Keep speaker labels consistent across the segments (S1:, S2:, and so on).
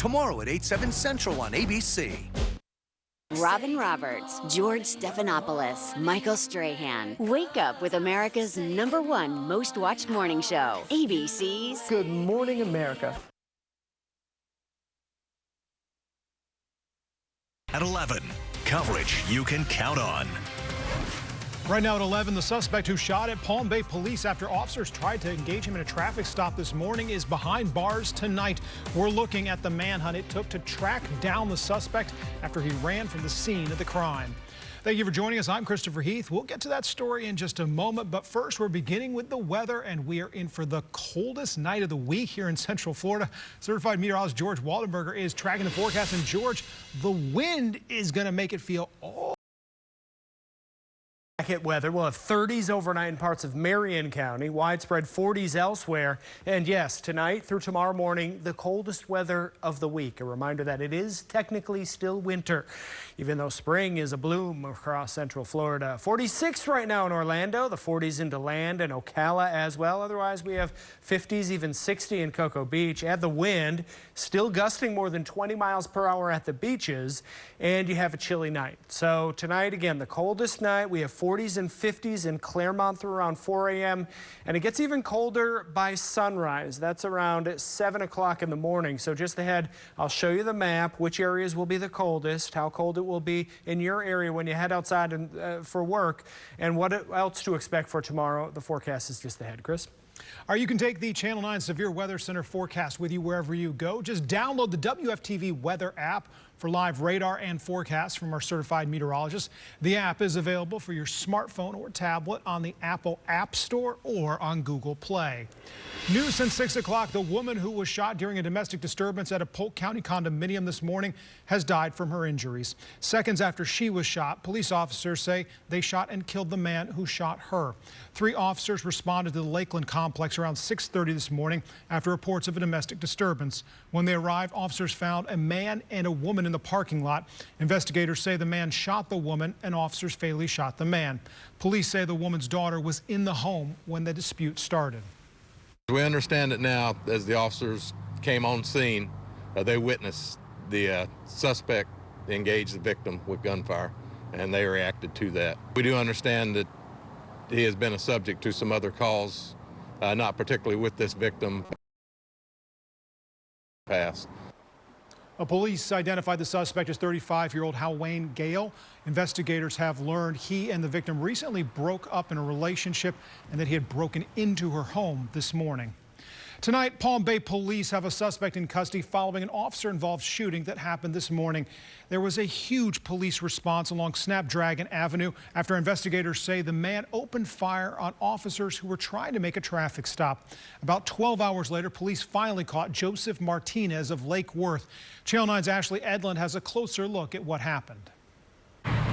S1: tomorrow at 8/7 Central on ABC.
S2: Robin Roberts, George Stephanopoulos, Michael Strahan. Wake up with America's #1 most watched morning show, ABC's
S3: Good Morning America.
S1: At 11, coverage you can count on.
S4: Right now at 11, the suspect who shot at Palm Bay police after officers tried to engage him in a traffic stop this morning is behind bars tonight. We're looking at the manhunt it took to track down the suspect after he ran from the scene of the crime. Thank you for joining us. I'm Christopher Heath. We'll get to that story in just a moment, but first we're beginning with the weather, and we are in for the coldest night of the week here in Central Florida. Certified meteorologist George Waldenberger is tracking the forecast, and George, the wind is going to make it feel all
S3: Hit weather. We'll have 30s overnight in parts of Marion County, widespread 40s elsewhere. And yes, tonight through tomorrow morning, the coldest weather of the week. A reminder that it is technically still winter, even though spring is abloom across Central Florida. 46 right now in Orlando, the 40s into Land and Ocala as well. Otherwise, we have 50s, even 60 in Cocoa Beach. Add the wind, still gusting more than 20 miles per hour at the beaches, and you have a chilly night. So tonight, again, the coldest night. We have 40s and 50s in Claremont through around 4 a.m. and it gets even colder by sunrise. That's around 7 o'clock in the morning. So just ahead, I'll show you the map, which areas will be the coldest, how cold it will be in your area when you head outside and, for work, and what else to expect for tomorrow. The forecast is just ahead. Chris?
S4: Or you can take the Channel 9 Severe Weather Center forecast with you wherever you go. Just download the WFTV weather app for live radar and forecasts from our certified meteorologists. The app is available for your smartphone or tablet on the Apple App Store or on Google Play. News since 6 o'clock. The woman who was shot during a domestic disturbance at a Polk County condominium this morning has died from her injuries. Seconds after she was shot, police officers say they shot and killed the man who shot her. 3 officers responded to the Lakeland complex around 6:30 this morning after reports of a domestic disturbance. When they arrived, officers found a man and a woman in the parking lot. Investigators say the man shot the woman and officers fatally shot the man. Police say the woman's daughter was in the home when the dispute started.
S5: We understand it now as the officers came on scene. They witnessed the suspect engage the victim with gunfire, and they reacted to that. We do understand that he has been a subject to some other calls, not particularly with this victim. Past.
S4: Police identified the suspect as 35-year-old Hal Wayne Gale. Investigators have learned he and the victim recently broke up in a relationship and that he had broken into her home this morning. Tonight, Palm Bay police have a suspect in custody following an officer-involved shooting that happened this morning. There was a huge police response along Snapdragon Avenue after investigators say the man opened fire on officers who were trying to make a traffic stop. About 12 hours later, police finally caught Joseph Martinez of Lake Worth. Channel 9's Ashley Edlund has a closer look at what happened.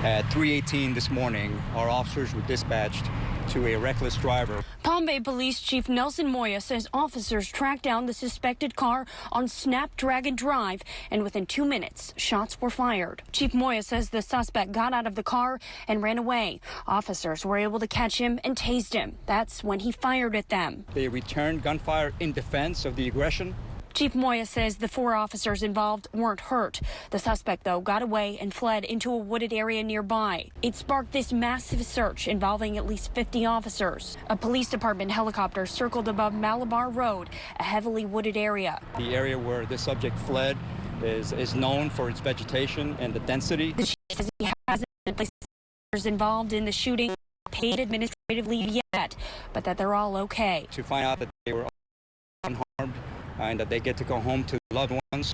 S6: At 3:18 this morning, our officers were dispatched to a reckless driver.
S7: Palm Bay Police Chief Nelson Moya says officers tracked down the suspected car on Snapdragon Drive, and within 2 minutes, shots were fired. Chief Moya says the suspect got out of the car and ran away. Officers were able to catch him and tased him. That's when he fired at them.
S6: They returned gunfire in defense of the aggression.
S7: Chief Moya says the 4 officers involved weren't hurt. The suspect, though, got away and fled into a wooded area nearby. It sparked this massive search involving at least 50 officers. A police department helicopter circled above Malabar Road, a heavily wooded area.
S6: The area where the subject fled is known for its vegetation and the density.
S7: The chief says he hasn't placed officers involved in the shooting paid administrative leave yet, but that they're all okay.
S6: To find out that they were unharmed and that they get to go home to loved ones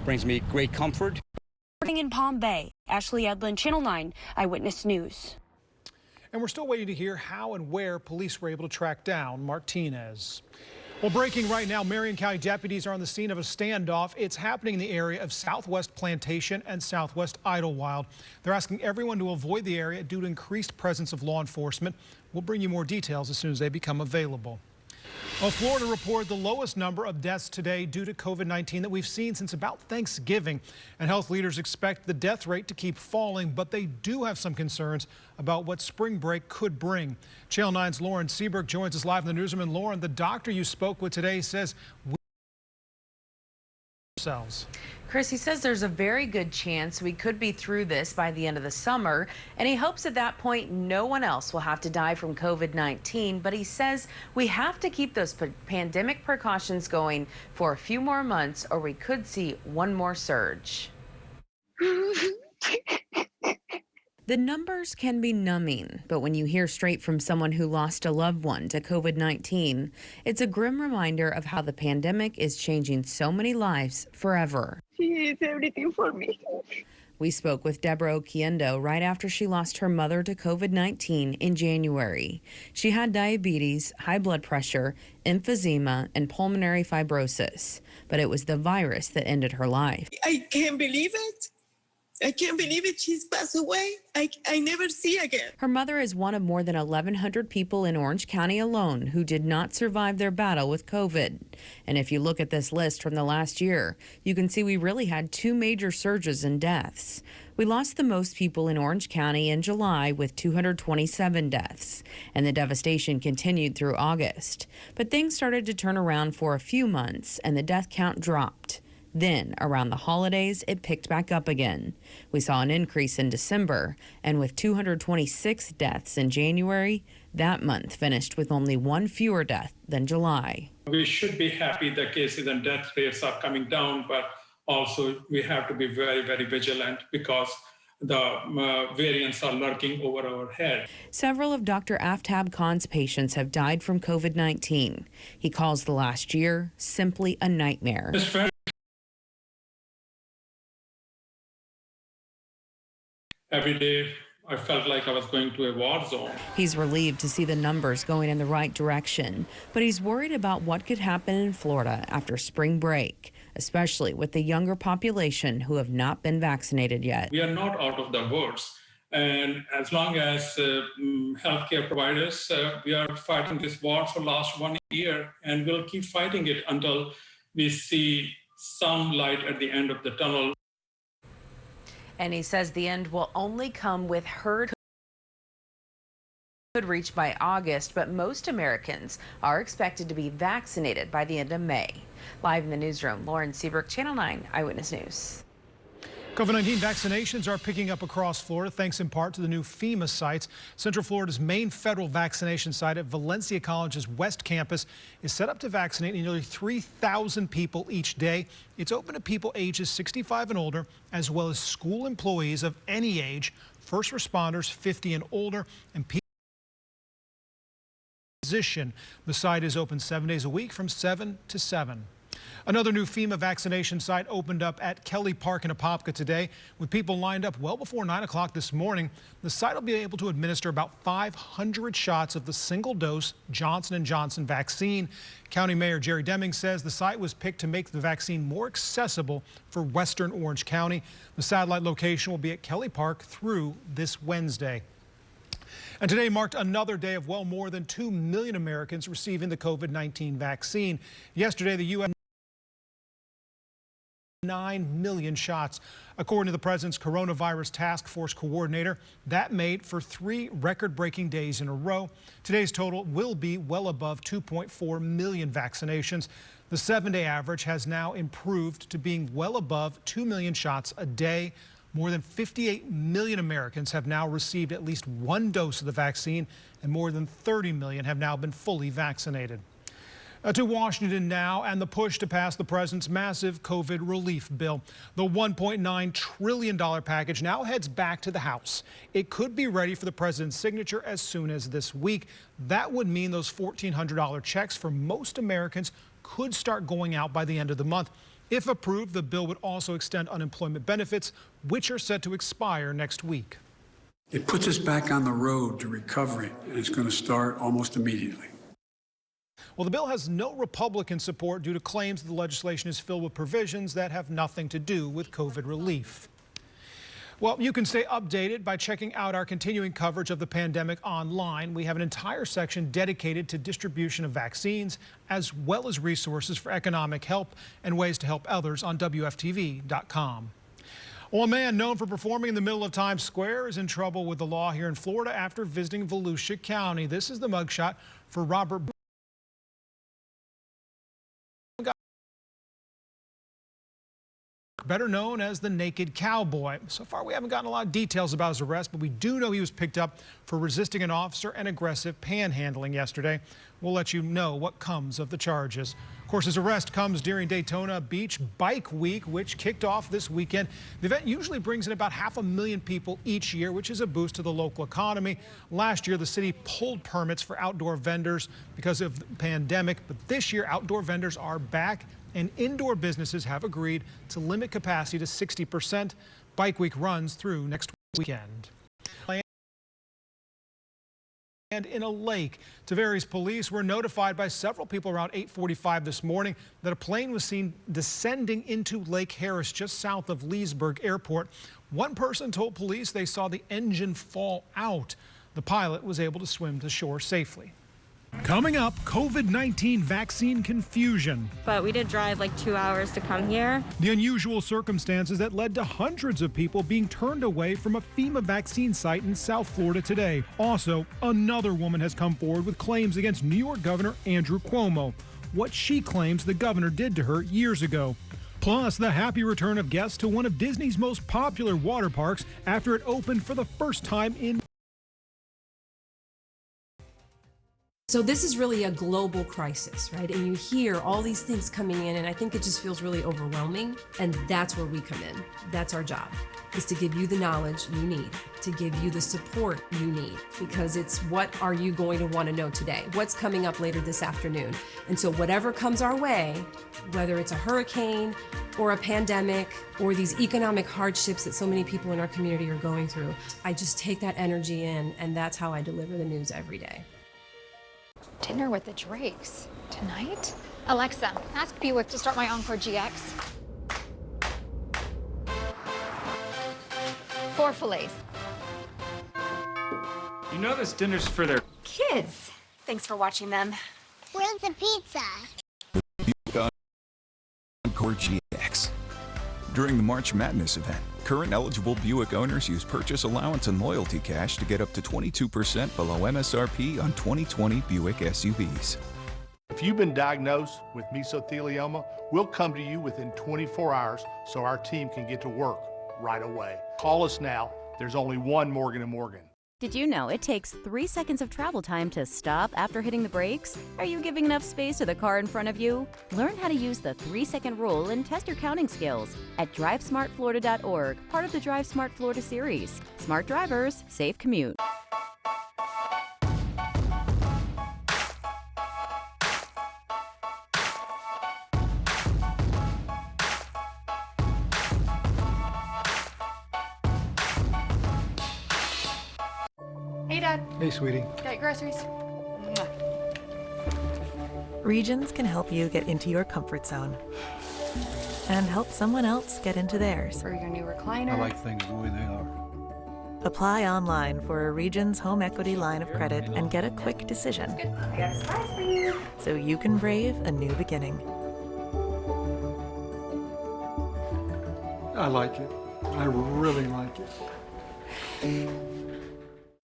S6: brings me great comfort.
S7: Reporting in Palm Bay, Ashley Edlund, Channel 9 Eyewitness News.
S4: And we're still waiting to hear how and where police were able to track down Martinez. Well, breaking right now, Marion County deputies are on the scene of a standoff. It's happening in the area of Southwest Plantation and Southwest Idlewild. They're asking everyone to avoid the area due to increased presence of law enforcement. We'll bring you more details as soon as they become available. Well, Florida reported the lowest number of deaths today due to COVID-19 that we've seen since about Thanksgiving. And health leaders expect the death rate to keep falling, but they do have some concerns about what spring break could bring. Channel 9's Lauren Seberg joins us live in the newsroom. And Lauren, the doctor you spoke with today says cells.
S8: Chris, he says there's a very good chance we could be through this by the end of the summer, and he hopes at that point no one else will have to die from COVID-19. But he says we have to keep those pandemic precautions going for a few more months, or we could see one more surge. The numbers can be numbing, but when you hear straight from someone who lost a loved one to COVID-19, it's a grim reminder of how the pandemic is changing so many lives forever.
S9: She is everything for me.
S8: We spoke with Deborah Oquendo right after she lost her mother to COVID-19 in January. She had diabetes, high blood pressure, emphysema, and pulmonary fibrosis, but it was the virus that ended her life.
S9: I can't believe it. I can't believe it. She's passed away. I never see again.
S8: Her mother is one of more than 1,100 people in Orange County alone who did not survive their battle with COVID. And if you look at this list from the last year, you can see we really had two major surges in deaths. We lost the most people in Orange County in July with 227 deaths, and the devastation continued through August. But things started to turn around for a few months, and the death count dropped. Then, around the holidays, it picked back up again. We saw an increase in December, and with 226 deaths in January, that month finished with only one fewer death than July.
S10: We should be happy the cases and death rates are coming down, but also we have to be very, very vigilant because the variants are lurking over our head.
S8: Several of Dr. Aftab Khan's patients have died from COVID-19. He calls the last year simply a nightmare.
S10: Every day, I felt like I was going to a war zone.
S8: He's relieved to see the numbers going in the right direction, but he's worried about what could happen in Florida after spring break, especially with the younger population who have not been vaccinated yet.
S10: We are not out of the woods. And as long as healthcare providers, we are fighting this war for the last 1 year, and we'll keep fighting it until we see some light at the end of the tunnel.
S8: And he says the end will only come with herd could reach by August, but most Americans are expected to be vaccinated by the end of May. Live in the newsroom, Lauren Seabrook, Channel 9 Eyewitness News.
S4: COVID-19 vaccinations are picking up across Florida, thanks in part to the new FEMA sites. Central Florida's main federal vaccination site at Valencia College's West Campus is set up to vaccinate nearly 3,000 people each day. It's open to people ages 65 and older, as well as school employees of any age, first responders 50 and older, and people in position. The site is open 7 days a week from 7 to 7. Another new FEMA vaccination site opened up at Kelly Park in Apopka today, with people lined up well before 9 o'clock this morning. The site will be able to administer about 500 shots of the single-dose Johnson & Johnson vaccine. County Mayor Jerry Deming says the site was picked to make the vaccine more accessible for Western Orange County. The satellite location will be at Kelly Park through this Wednesday. And today marked another day of well more than 2 million Americans receiving the COVID-19 vaccine. Yesterday, the U.S. 9 million shots. According to the president's coronavirus task force coordinator, that made for 3 record-breaking days in a row. Today's total will be well above 2.4 million vaccinations. The 7-day average has now improved to being well above 2 million shots a day. More than 58 million Americans have now received at least one dose of the vaccine, and more than 30 million have now been fully vaccinated. To Washington now, and the push to pass the president's massive COVID relief bill. The $1.9 trillion package now heads back to the House. It could be ready for the president's signature as soon as this week. That would mean those $1,400 checks for most Americans could start going out by the end of the month. If approved, the bill would also extend unemployment benefits, which are set to expire next week.
S11: It puts us back on the road to recovery, and it's going to start almost immediately.
S4: Well, the bill has no Republican support due to claims that the legislation is filled with provisions that have nothing to do with COVID relief. Well, you can stay updated by checking out our continuing coverage of the pandemic online. We have an entire section dedicated to distribution of vaccines, as well as resources for economic help and ways to help others on WFTV.com. Well, a man known for performing in the middle of Times Square is in trouble with the law here in Florida after visiting Volusia County. This is the mugshot for Robert better known as the Naked Cowboy. So far, we haven't gotten a lot of details about his arrest, but we do know he was picked up for resisting an officer and aggressive panhandling yesterday. We'll let you know what comes of the charges. Of course, his arrest comes during Daytona Beach Bike Week, which kicked off this weekend. The event usually brings in about 500,000 people each year, which is a boost to the local economy. Last year, the city pulled permits for outdoor vendors because of the pandemic, but this year, outdoor vendors are back, and indoor businesses have agreed to limit capacity to 60%. Bike Week runs through next weekend. And in a lake, Tavares police were notified by several people around 8:45 this morning that a plane was seen descending into Lake Harris just south of Leesburg Airport. One person told police they saw the engine fall out. The pilot was able to swim to shore safely. Coming up, COVID-19 vaccine confusion.
S12: But we did drive like 2 hours to come here.
S4: The unusual circumstances that led to hundreds of people being turned away from a FEMA vaccine site in South Florida today. Also, another woman has come forward with claims against New York Governor Andrew Cuomo. What she claims the governor did to her years ago. Plus, the happy return of guests to one of Disney's most popular water parks after it opened for the first time in.
S13: So this is really a global crisis, right? And you hear all these things coming in, and I think it just feels really overwhelming. And that's where we come in. That's our job, is to give you the knowledge you need, to give you the support you need, because it's what are you going to want to know today? What's coming up later this afternoon? And so whatever comes our way, whether it's a hurricane or a pandemic or these economic hardships that so many people in our community are going through, I just take that energy in, and that's how I deliver the news every day.
S14: Dinner with the Drakes tonight? Alexa, ask Buick to start my Encore GX. 4 fillets.
S15: You know this dinner's for their
S16: kids. Thanks for watching them.
S17: Where's the pizza?
S18: Encore GX. During the March Madness event, current eligible Buick owners use purchase allowance and loyalty cash to get up to 22% below MSRP on 2020 Buick SUVs.
S19: If you've been diagnosed with mesothelioma, we'll come to you within 24 hours so our team can get to work right away. Call us now. There's only one Morgan & Morgan.
S20: Did you know it takes 3 seconds of travel time to stop after hitting the brakes? Are you giving enough space to the car in front of you? Learn how to use the 3-second rule and test your counting skills at drivesmartflorida.org, part of the Drive Smart Florida series. Smart drivers, safe commute.
S14: Hey, Dad.
S4: Hey, sweetie.
S14: Got your groceries? Mwah.
S21: Regions can help you get into your comfort zone and help someone else get into theirs.
S14: For your new recliner.
S22: I like things the way they are.
S21: Apply online for a Regions home equity line of credit and get a quick decision.
S14: I got a surprise for you.
S21: So you can brave a new beginning.
S22: I like it. I really like it.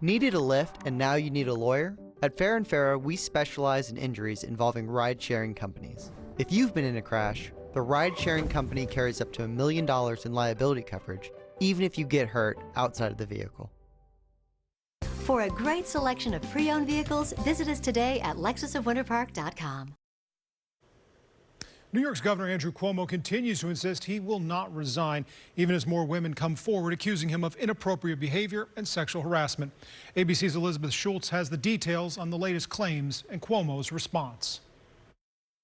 S23: Needed a lift and now you need a lawyer? At Fair & Farrow, we specialize in injuries involving ride-sharing companies. If you've been in a crash, the ride-sharing company carries up to $1 million in liability coverage, even if you get hurt outside of the vehicle.
S24: For a great selection of pre-owned vehicles, visit us today at lexusofwinterpark.com.
S4: New York's Governor Andrew Cuomo continues to insist he will not resign, even as more women come forward accusing him of inappropriate behavior and sexual harassment. ABC's Elizabeth Schultz has the details on the latest claims and Cuomo's response.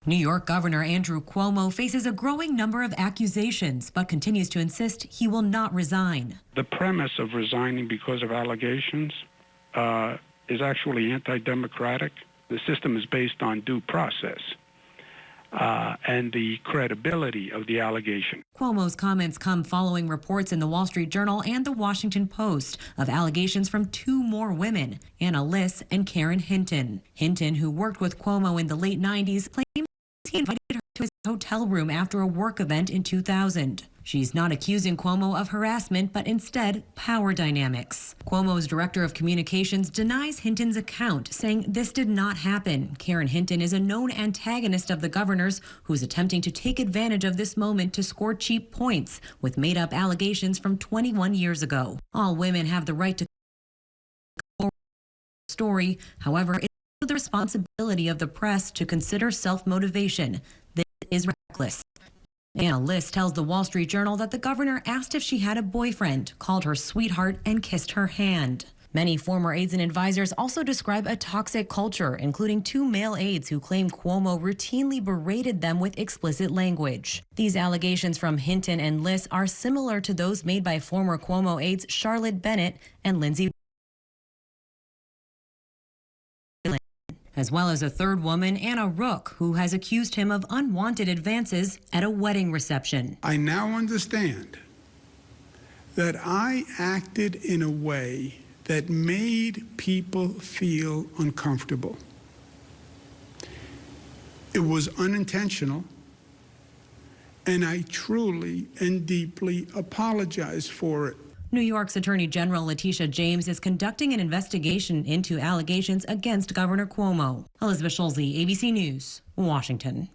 S25: New York Governor Andrew Cuomo faces a growing number of accusations, but continues to insist he will not resign.
S26: The premise of resigning because of allegations is actually anti-democratic. The system is based on due process. And the credibility of the allegation.
S25: Cuomo's comments come following reports in the Wall Street Journal and the Washington Post of allegations from 2 more women, Anna Liss and Karen Hinton. Hinton, who worked with Cuomo in the late 90s, claimed he invited her to his hotel room after a work event in 2000. She's not accusing Cuomo of harassment, but instead power dynamics. Cuomo's director of communications denies Hinton's account, saying this did not happen. Karen Hinton is a known antagonist of the governor's, who's attempting to take advantage of this moment to score cheap points with made-up allegations from 21 years ago. All women have the right to story. However, it's the responsibility of the press to consider self-motivation. This is reckless. Anna Liss tells the Wall Street Journal that the governor asked if she had a boyfriend, called her sweetheart, and kissed her hand. Many former aides and advisors also describe a toxic culture, including 2 male aides who claim Cuomo routinely berated them with explicit language. These allegations from Hinton and Liss are similar to those made by former Cuomo aides Charlotte Bennett and Lindsey, as well as a third woman, Anna Rook, who has accused him of unwanted advances at a wedding reception.
S11: I now understand that I acted in a way that made people feel uncomfortable. It was unintentional, and I truly and deeply apologize for it.
S25: New York's Attorney General Letitia James is conducting an investigation into allegations against Governor Cuomo. Elizabeth Schulze, ABC News, Washington.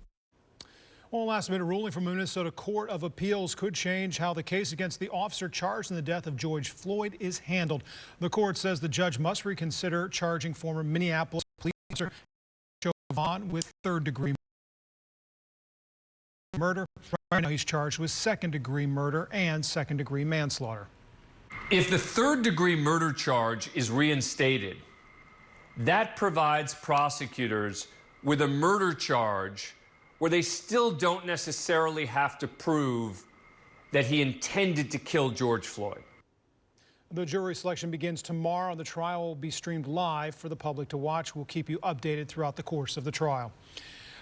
S4: Well, last-minute ruling from Minnesota Court of Appeals could change how the case against the officer charged in the death of George Floyd is handled. The court says the judge must reconsider charging former Minneapolis police officer Chauvin with third-degree murder. Right now, he's charged with second-degree murder and second-degree manslaughter.
S1: If the third-degree murder charge is reinstated, that provides prosecutors with a murder charge where they still don't necessarily have to prove that he intended to kill George Floyd.
S4: The jury selection begins tomorrow. The trial will be streamed live for the public to watch. We'll keep you updated throughout the course of the trial.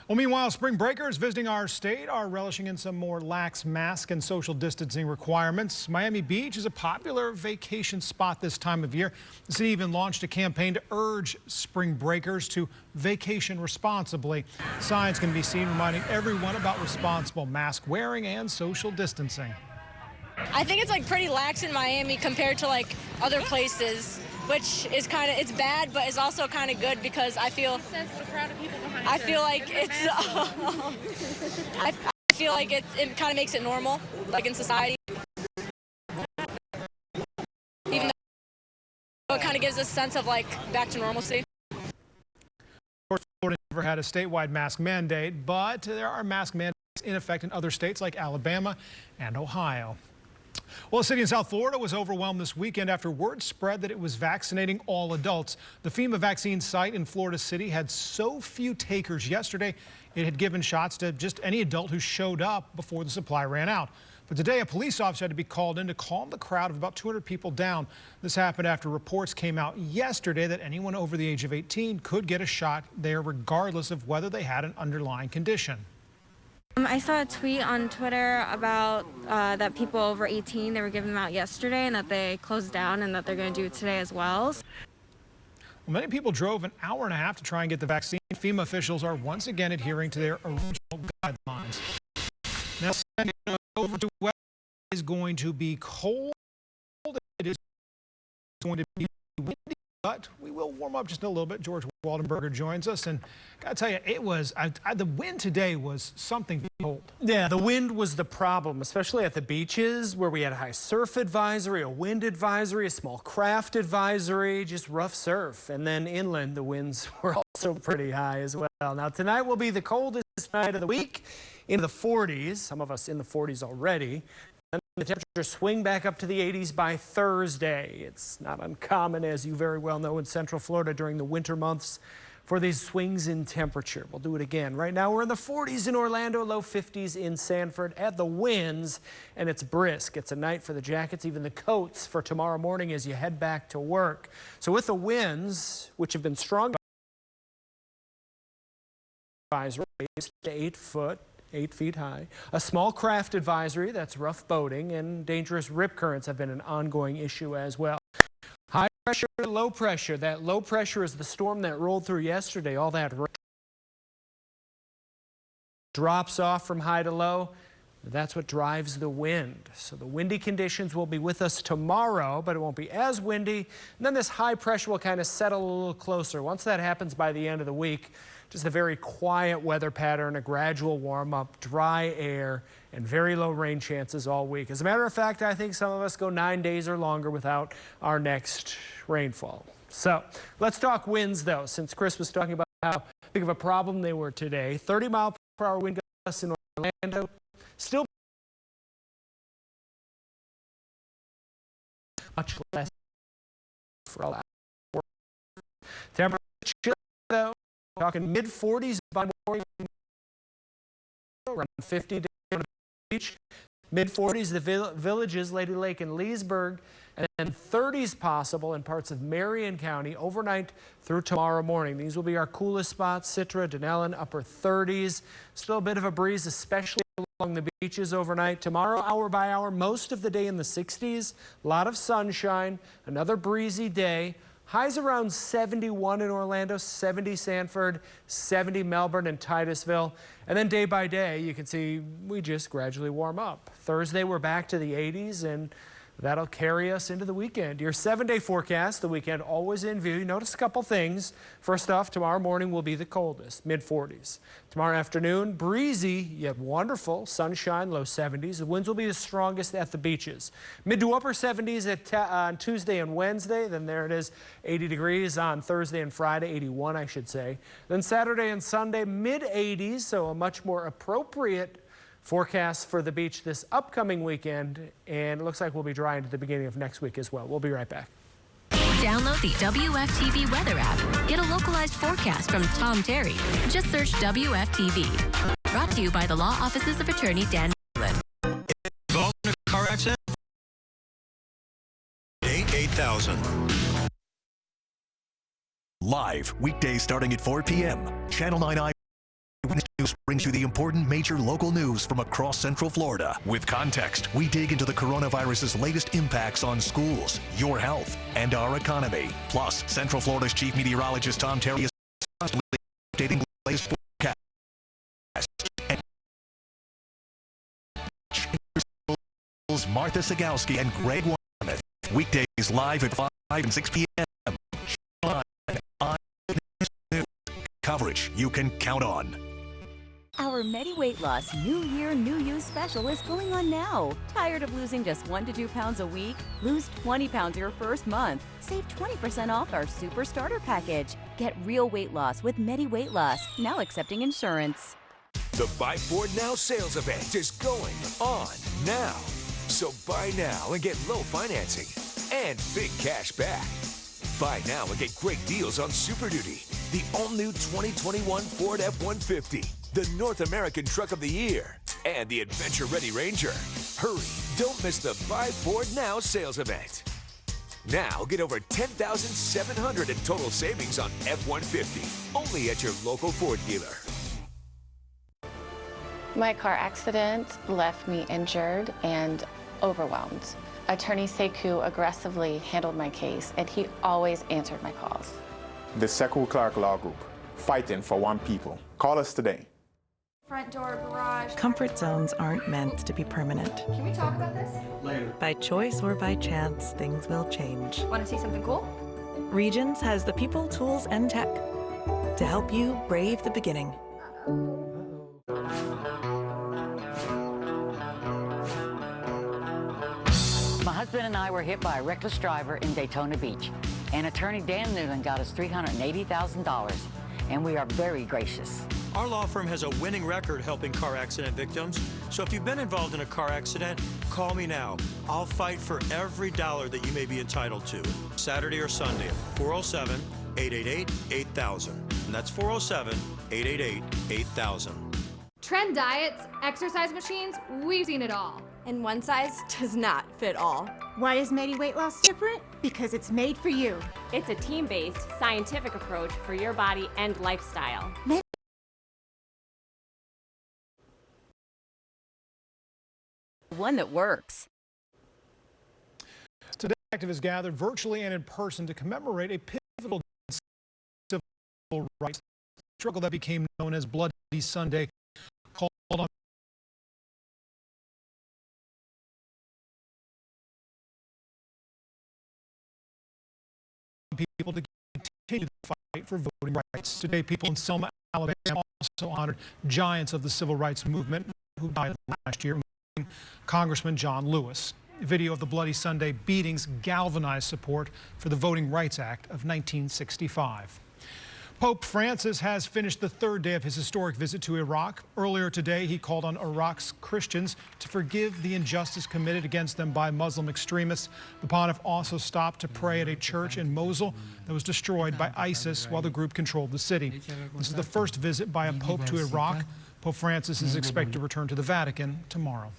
S4: Well, meanwhile, spring breakers visiting our state are relishing in some more lax mask and social distancing requirements. Miami Beach is a popular vacation spot this time of year. The city even launched a campaign to urge spring breakers to vacation responsibly. Signs can be seen reminding everyone about responsible mask wearing and social distancing.
S2: I think it's like pretty lax in Miami compared to like other places, which is it's bad, but it's also kind of good because I feel like it's I feel like it kind of makes it normal, like in society. Even though it kind of gives us a sense of like back to normalcy.
S4: Florida never had a statewide mask mandate, but there are mask mandates in effect in other states like Alabama and Ohio. Well, a city in South Florida was overwhelmed this weekend after word spread that it was vaccinating all adults. The FEMA vaccine site in Florida City had so few takers yesterday, it had given shots to just any adult who showed up before the supply ran out. But today, a police officer had to be called in to calm the crowd of about 200 people down. This happened after reports came out yesterday that anyone over the age of 18 could get a shot there regardless of whether they had an underlying condition.
S12: I saw a tweet on Twitter about that people over 18, they were giving them out yesterday and that they closed down and that they're going to do it today as well.
S4: Well, many people drove an hour and a half to try and get the vaccine. FEMA officials are once again adhering to their original guidelines. Now, over to West is going to be cold. It is going to be windy, but we will warm up just a little bit. George Waldenberger joins us, and gotta tell you, it was the wind today was something to behold.
S3: Yeah, the wind was the problem, especially at the beaches where we had a high surf advisory, a wind advisory, a small craft advisory, just rough surf. And then inland, the winds were also pretty high as well. Now, tonight will be the coldest night of the week, into the 40s, some of us in the 40s already. And the temperatures swing back up to the 80s by Thursday. It's not uncommon, as you very well know, in Central Florida during the winter months for these swings in temperature. We'll do it again. Right now, we're in the 40s in Orlando, low 50s in Sanford. Add the winds, and it's brisk. It's a night for the jackets, even the coats for tomorrow morning as you head back to work. So with the winds, which have been strong, advisory to 8 feet high. A small craft advisory, that's rough boating, and dangerous rip currents have been an ongoing issue as well. High pressure, low pressure. That low pressure is the storm that rolled through yesterday. All that rain drops off from high to low. That's what drives the wind. So the windy conditions will be with us tomorrow, but it won't be as windy. And then this high pressure will kind of settle a little closer. Once that happens by the end of the week, just a very quiet weather pattern, a gradual warm up, dry air, and very low rain chances all week. As a matter of fact, I think some of us go 9 days or longer without our next rainfall. So let's talk winds though, since Chris was talking about how big of a problem they were today. 30-mile-per-hour wind gusts in Orlando. Still much less for all hours. Temperature chill though, talking mid-40s by morning, around 50 down on the beach. Mid-40s the villages, Lady Lake and Leesburg, and then 30s possible in parts of Marion County overnight through tomorrow morning. These will be our coolest spots: Citra, Denellen, upper 30s. Still a bit of a breeze, especially along the beaches overnight. Tomorrow, hour by hour, most of the day in the 60s. A lot of sunshine, another breezy day. Highs around 71 in Orlando, 70 Sanford, 70 Melbourne and Titusville. And then day by day, you can see we just gradually warm up. Thursday, we're back to the 80s, and that'll carry us into the weekend. Your 7-day forecast, the weekend always in view. You notice a couple things. First off, tomorrow morning will be the coldest, mid-40s. Tomorrow afternoon, breezy yet wonderful, sunshine, low 70s. The winds will be the strongest at the beaches. Mid to upper 70s on Tuesday and Wednesday. Then there it is, 80 degrees on Thursday and Friday, 81 I should say. Then Saturday and Sunday, mid-80s, so a much more appropriate forecast for the beach this upcoming weekend, and it looks like we'll be dry into the beginning of next week as well. We'll be right back.
S5: Download the WFTV weather app. Get a localized forecast from Tom Terry. Just search WFTV. Brought to you by the Law Offices of Attorney Dan Newland.
S6: Involved in a car accident? 8000.
S7: Live weekdays starting at 4 p.m. Channel 9 News brings you the important major local news from across Central Florida. With context, we dig into the coronavirus's latest impacts on schools, your health, and our economy. Plus, Central Florida's chief meteorologist Tom Terry is constantly updating the latest forecast. And Martha Sagowski and Greg Wyman. Weekdays live at 5 and 6 p.m. Coverage you can count on.
S20: Our Medi Weight Loss New Year, New You special is going on now. Tired of losing just 1 to 2 pounds a week? Lose 20 pounds your first month. Save 20% off our Super Starter Package. Get real weight loss with Medi Weight Loss, now accepting insurance.
S8: The Buy Ford Now sales event is going on now. So buy now and get low financing and big cash back. Buy now and get great deals on Super Duty, the all-new 2021 Ford F-150. The North American Truck of the Year, and the Adventure Ready Ranger. Hurry, don't miss the Buy Ford Now sales event. Now get over $10,700 in total savings on F-150, only at your local Ford dealer.
S9: My car accident left me injured and overwhelmed. Attorney Sekou aggressively handled my case, and he always answered my calls.
S10: The Sekou Clark Law Group, fighting for one people. Call us today.
S16: Front door, garage.
S21: Comfort zones aren't meant to be permanent.
S16: Can we talk about this?
S21: Later. By choice or by chance, things will change.
S16: Want to see something cool?
S21: Regions has the people, tools, and tech to help you brave the beginning.
S27: My husband and I were hit by a reckless driver in Daytona Beach, and attorney Dan Newland got us $380,000, and we are very gracious.
S6: Our law firm has a winning record helping car accident victims. So if you've been involved in a car accident, call me now. I'll fight for every dollar that you may be entitled to. Saturday or Sunday, 407-888-8000. And that's 407-888-8000.
S14: Trend diets, exercise machines, we've seen it all.
S28: And one size does not fit all.
S29: Why is Medi Weight Loss different? Because it's made for you.
S30: It's a team-based, scientific approach for your body and lifestyle.
S20: One that works.
S4: Today, activists gathered virtually and in person to commemorate a pivotal civil rights struggle that became known as Bloody Sunday, called on people to continue the fight for voting rights. Today, people in Selma, Alabama also honored giants of the civil rights movement who died last year, including Congressman John Lewis. Video of the Bloody Sunday beatings galvanized support for the Voting Rights Act of 1965. Pope Francis has finished the third day of his historic visit to Iraq. Earlier today, he called on Iraq's Christians to forgive the injustice committed against them by Muslim extremists. The pontiff also stopped to pray at a church in Mosul that was destroyed by ISIS while the group controlled the city. This is the first visit by a pope to Iraq. Pope Francis is expected to return to the Vatican tomorrow.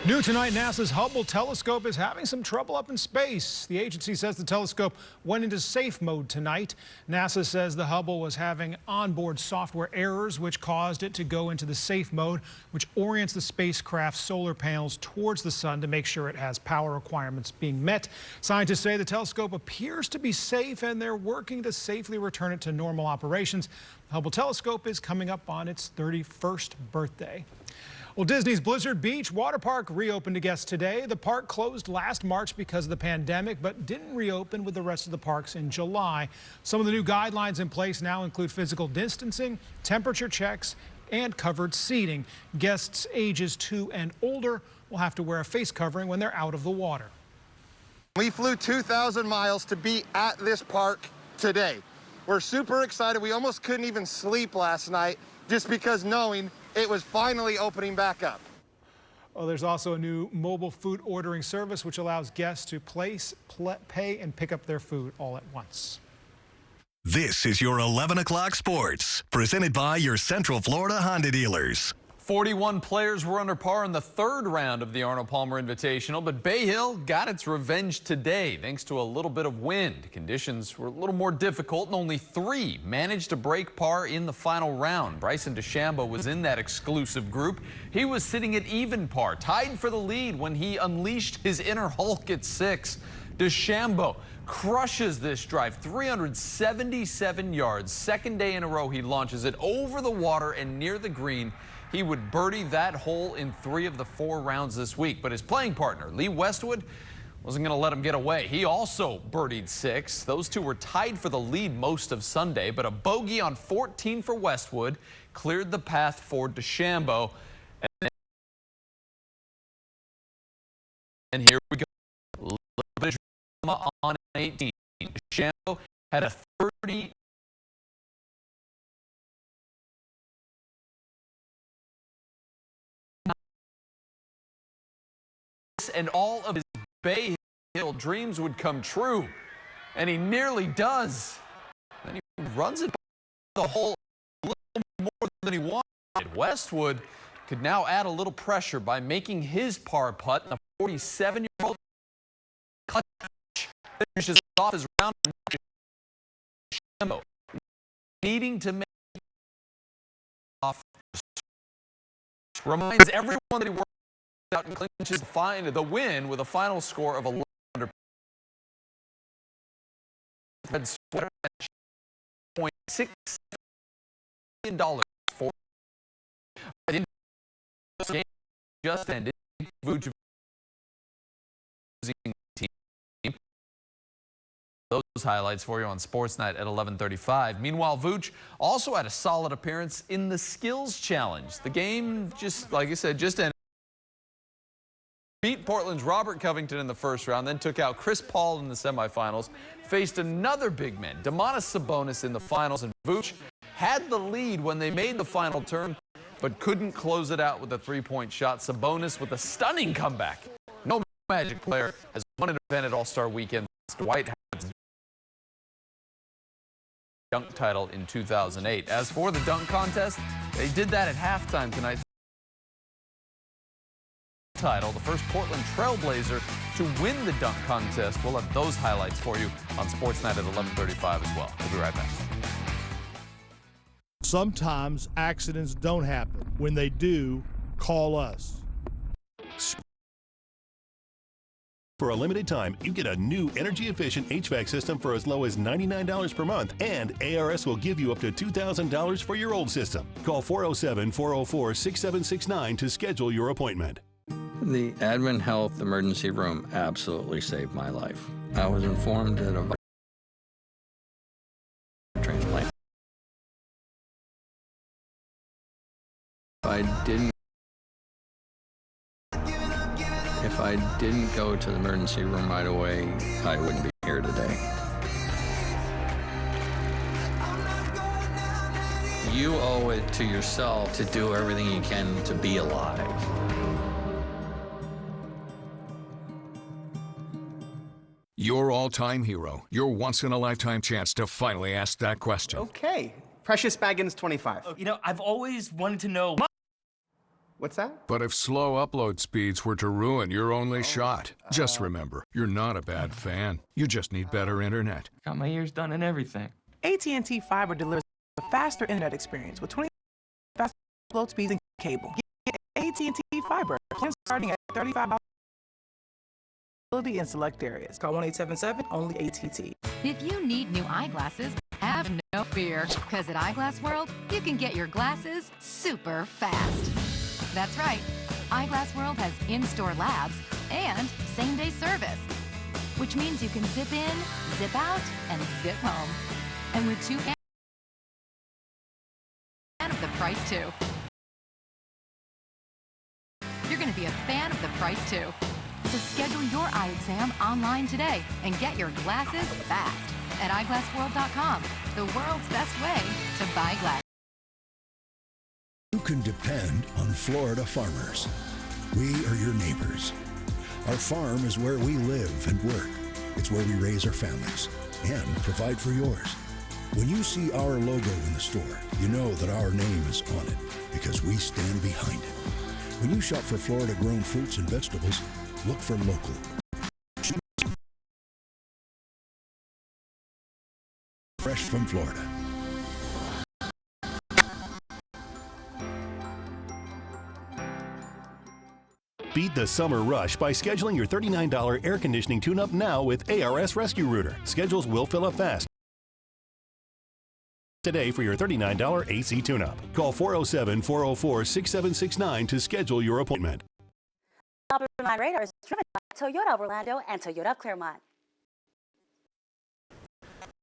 S4: New tonight, NASA's Hubble telescope is having some trouble up in space. The agency says the telescope went into safe mode tonight. NASA says the Hubble was having onboard software errors, which caused it to go into the safe mode, which orients the spacecraft's solar panels towards the sun to make sure it has power requirements being met. Scientists say the telescope appears to be safe, and they're working to safely return it to normal operations. The Hubble telescope is coming up on its 31st birthday. Well, Disney's Blizzard Beach water park reopened to guests today. The park closed last March because of the pandemic, but didn't reopen with the rest of the parks in July. Some of the new guidelines in place now include physical distancing, temperature checks, and covered seating. Guests ages 2 and older will have to wear a face covering when they're out of the water.
S11: We flew 2,000 miles to be at this park today. We're super excited. We almost couldn't even sleep last night just because knowing it was finally opening back up.
S4: Well, there's also a new mobile food ordering service which allows guests to pay and pick up their food all at once.
S7: This is your 11 o'clock sports, presented by your Central Florida Honda dealers.
S13: 41 players were under par in the third round of the Arnold Palmer Invitational, but Bay Hill got its revenge today thanks to a little bit of wind. Conditions were a little more difficult, and only 3 managed to break par in the final round. Bryson DeChambeau was in that exclusive group. He was sitting at even par, tied for the lead when he unleashed his inner Hulk at 6. DeChambeau crushes this drive, 377 yards. Second day in a row, he launches it over the water and near the green. He would birdie that hole in 3 of the 4 rounds this week, but his playing partner, Lee Westwood, wasn't going to let him get away. He also birdied 6. Those two were tied for the lead most of Sunday, but a bogey on 14 for Westwood cleared the path for DeChambeau. And here we go. A little bit of drama on 18. DeChambeau had a 30. And all of his Bay Hill dreams would come true, and he nearly does. And he runs it the hole a little more than he wanted. Westwood could now add a little pressure by making his par putt. The 47-year-old finishes off his round, needing to make off. Reminds everyone that he worked out and clinches the win with a final score of 11 under. Red sweater $0.6 million for the game just ended. Vuj team. Those highlights for you on Sports Night at 11:35. Meanwhile, Vuj also had a solid appearance in the Skills Challenge. The game, just like I said, just ended. Beat Portland's Robert Covington in the first round, then took out Chris Paul in the semifinals, faced another big man, Domantas Sabonis, in the finals, and Vuj had the lead when they made the final turn, but couldn't close it out with a 3-point shot. Sabonis with a stunning comeback. No Magic player has won an event at All-Star Weekend since Dwight Howard's dunk title in 2008. As for the dunk contest, they did that at halftime tonight. Title, the first Portland Trailblazer to win the dunk contest. We'll have those highlights for you on Sports Night at 11:35 as well. We'll be right back.
S15: Sometimes accidents don't happen. When they do, call us.
S17: For a limited time, you get a new energy-efficient HVAC system for as low as $99 per month, and ARS will give you up to $2,000 for your old system. Call 407-404-6769 to schedule your appointment.
S18: The Advent Health Emergency Room absolutely saved my life. I was informed that a
S1: didn't go to the emergency room right away, I wouldn't be here today. You owe it to yourself to do everything you can to be alive.
S2: Your all-time hero, your once-in-a-lifetime chance to finally ask that question.
S12: Okay, Precious Baggins 25.
S18: You know, I've always wanted to know.
S12: What's that?
S2: But if slow upload speeds were to ruin your only shot, just remember, you're not a bad fan. You just need better internet.
S18: Got my ears done and everything.
S19: AT&T Fiber delivers a faster internet experience with 20 faster upload speeds than cable. Get AT&T Fiber, plans starting at $35 in select areas. Call 1-877, only AT&T.
S22: If you need new eyeglasses, have no fear, because at Eyeglass World, you can get your glasses super fast. That's right. Eyeglass World has in-store labs and same-day service, which means you can zip in, zip out, and zip home. And with 2 fan of the price, too. You're going to be a fan of the price, too. So schedule your eye exam online today and get your glasses fast at eyeglassworld.com, the world's best way to buy glasses.
S23: You can depend on Florida farmers. We are your neighbors. Our farm is where we live and work. It's where we raise our families and provide for yours. When you see our logo in the store, you know that our name is on it because we stand behind it. When you shop for Florida-grown fruits and vegetables, look for local. Fresh from Florida.
S17: Beat the summer rush by scheduling your $39 air conditioning tune-up now with ARS Rescue Router. Schedules will fill up fast. Today for your $39 AC tune-up. Call 407-404-6769 to schedule your appointment.
S24: Top-of-Mind Radar is driven by Toyota Orlando and Toyota Claremont.
S3: All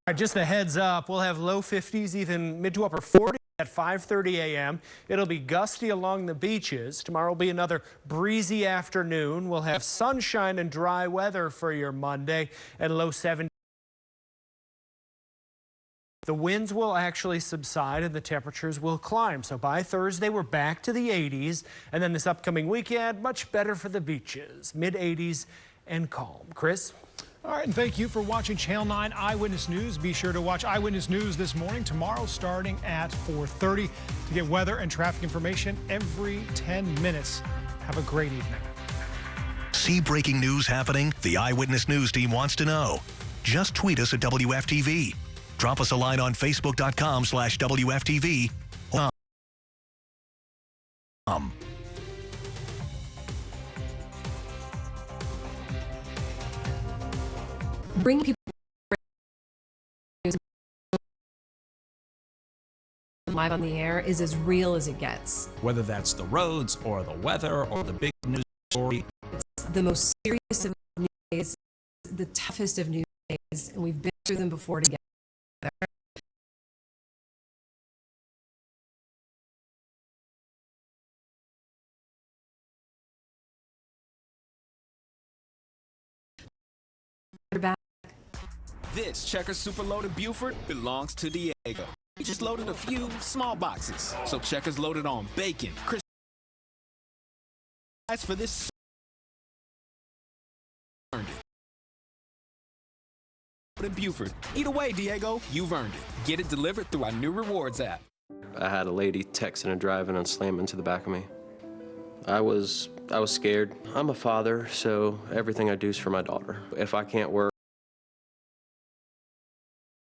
S3: right, just a heads up, we'll have low 50s, even mid to upper 40s at 5:30 a.m. It'll be gusty along the beaches. Tomorrow will be another breezy afternoon. We'll have sunshine and dry weather for your Monday and low 70s. The winds will actually subside and the temperatures will climb. So by Thursday, we're back to the 80s. And then this upcoming weekend, much better for the beaches, mid 80s and calm. Chris?
S4: All right, and thank you for watching Channel 9 Eyewitness News. Be sure to watch Eyewitness News this morning, tomorrow starting at 4:30 to get weather and traffic information every 10 minutes. Have a great evening.
S7: See breaking news happening? The Eyewitness News team wants to know. Just tweet us at WFTV. Drop us a line on Facebook.com/WFTV.
S25: Bring people live on the air is as real as it gets.
S26: Whether that's the roads or the weather or the big news story.
S25: It's the most serious of news days, the toughest of news days, and we've been through them before together.
S26: This Checkers Super Loaded Buford belongs to Diego. He just loaded a few small boxes. So Checkers loaded on bacon, crispy. As for this, earned it. Buford. Either way, Diego, you've earned it. Get it delivered through our new rewards app.
S31: I had a lady texting and driving and slam into the back of me. I was scared. I'm a father, so everything I do is for my daughter. If I can't work,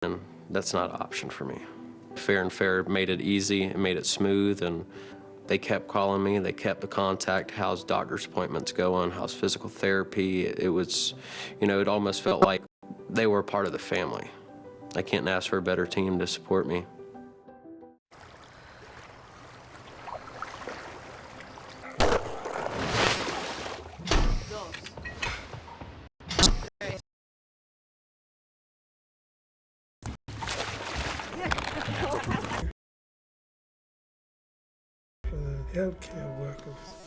S31: and that's not an option for me. Fair and Fair made it easy and made it smooth, and they kept calling me. They kept the contact. How's doctor's appointments going? How's physical therapy? It was, you know, it almost felt like they were part of the family. I can't ask for a better team to support me.
S5: healthcare workers.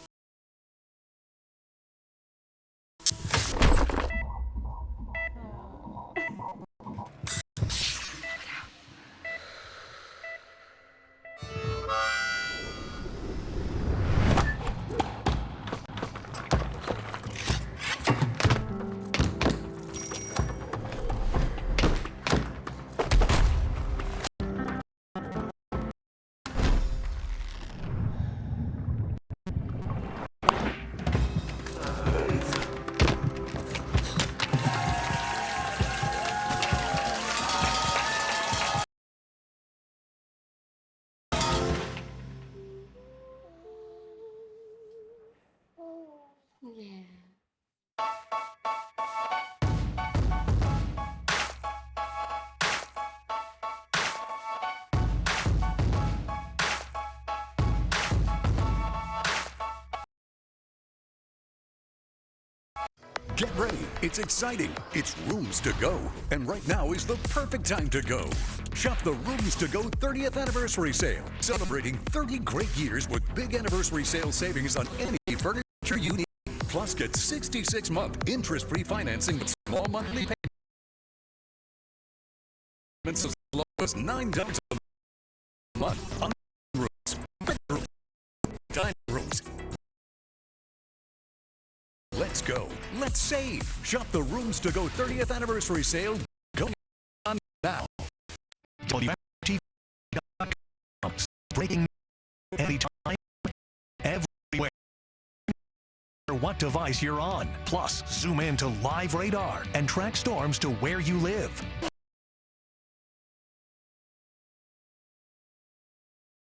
S6: Yeah.
S8: Get ready. It's exciting. It's Rooms to Go. And right now is the perfect time to go. Shop the Rooms to Go 30th anniversary sale. Celebrating 30 great years with big anniversary sale savings on any furniture you need. Plus, get 66-month interest-free financing with small monthly payments as low as $9 a month on rooms, bedrooms, dining rooms. Let's go. Let's save. Shop the Rooms to Go 30th anniversary sale going on now. WFTV.com. Breaking anytime, everywhere. What device you're on. Plus, zoom in to live radar and track storms to where you live.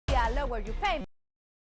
S9: Yeah, lower your payment.